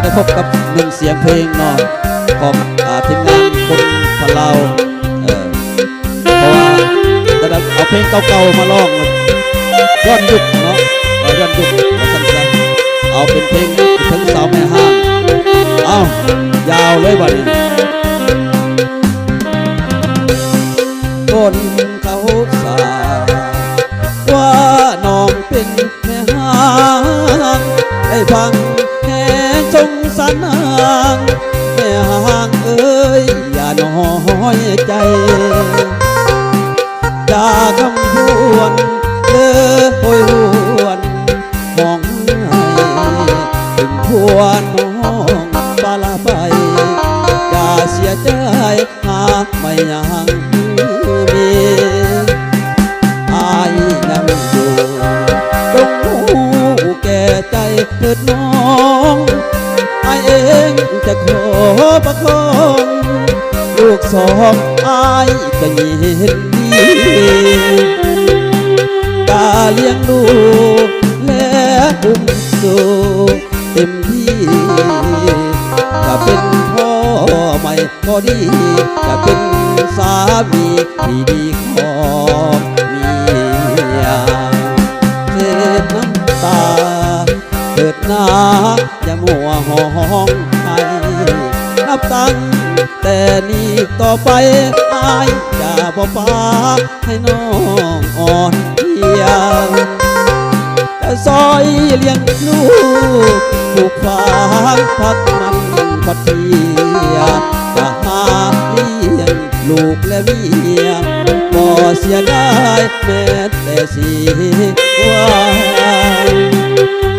ได้พบกับหนึ่งเสียงเพลงเนาะของทีมงานคนพะเลาเพราะว่าได้เอาเพลงเก่าๆมาร้องย้อนยุคเนาะย้อนยุคมาสั้นๆเอาเป็นเพลงถึงสาวแม่ห้างเอายาวเลยบัดนี้คนเขาสาว่าน้องเป็นแม่ห้างได้ฟังแห่สงสารนางแม่ห้างเอ้ยอย่าน้อยใจอย่าคำพวนเด้อโอยหวนมองให้ถึงพวนน้องปลาไปอย่าเสียใจหากไม่ยังมีอายยังอยู่ต้องหูแก่ใจเถิดน้องอายเองจะขอประคองลูกสองอายจะยินดีกาเลี้ยงดูและอุ้มสู่เต็มที่จะเป็นพ่อใหม่พอดีจะเป็นสามีที่ดีของเมียเจ็บน้ำตาเถิดนาอย่ามัวห้องไห้นับตั้งแต่นี้ต่อไปอายจะบ่ปาให้น้องอ่อนเพลียจะซอยเลี้ยงลูกผูกฝังพักมันพัดเทียจะหาเลี้ยงลูกและเมียบ่เสียได้แม้แต่สิว่า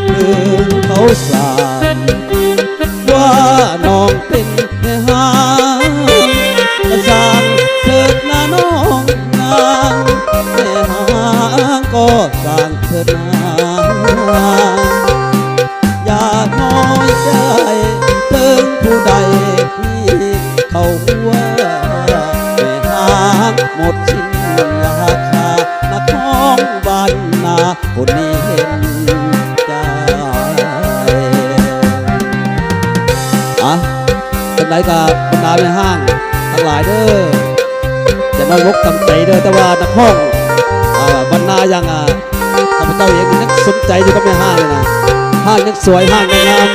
ถึงเขาสานว่าน้องเป็นแม่ห้างกระสานเถิดนาน้องนางแม่ห้างก็สร้างเถิดนาอย่าน้อยใจเถิงผู้ใดที่เขาว่าแม่ห้างหมดสิ้นราคานักท้องบ้านนาคนนี้เห็นใจเป็นไรกับบรรดาแม่ห้างทั้งหลายเด้อจะน้อยรกกำใจเด้อแต่ว่านักห้องบรรณายังข้าพเจ้าเองยังสนใจอยู่กับแม่ห้างเลยนะห้างยังสวยห้างยังงาม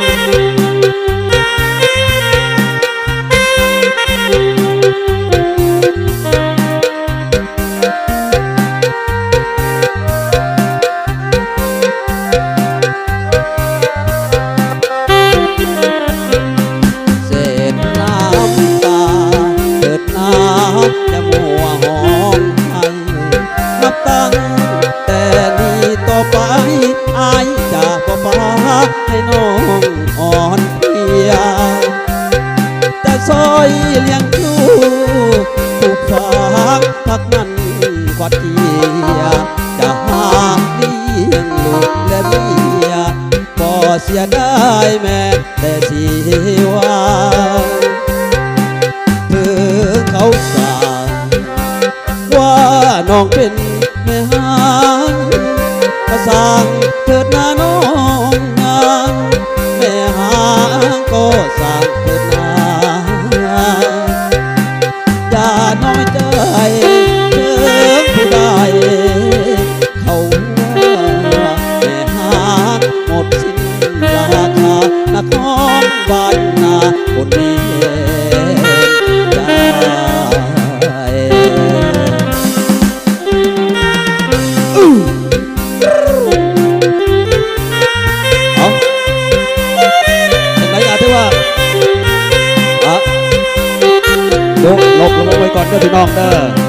ให้น้องอ่อนเพลียจะซอยเลี้ยงลูกผูกฝังพักมันกว่าเทียจะหาเลี้ยงลูกและเมียบ่เสียได้แม้แต่สิว่าถึงเขาสางว่าน้องเป็นแม่ห้างก็สร้างเถิดนาน้องแม่หางก็สร้างเถิดนาอย่าน้อยใจเถิงผู้ใดเขาว่าแม่หางหมดสิ้นราคานักห้องบ้านนาคนนี้ลบลงไว้ก่อนเด้อพี่น้องเด้อ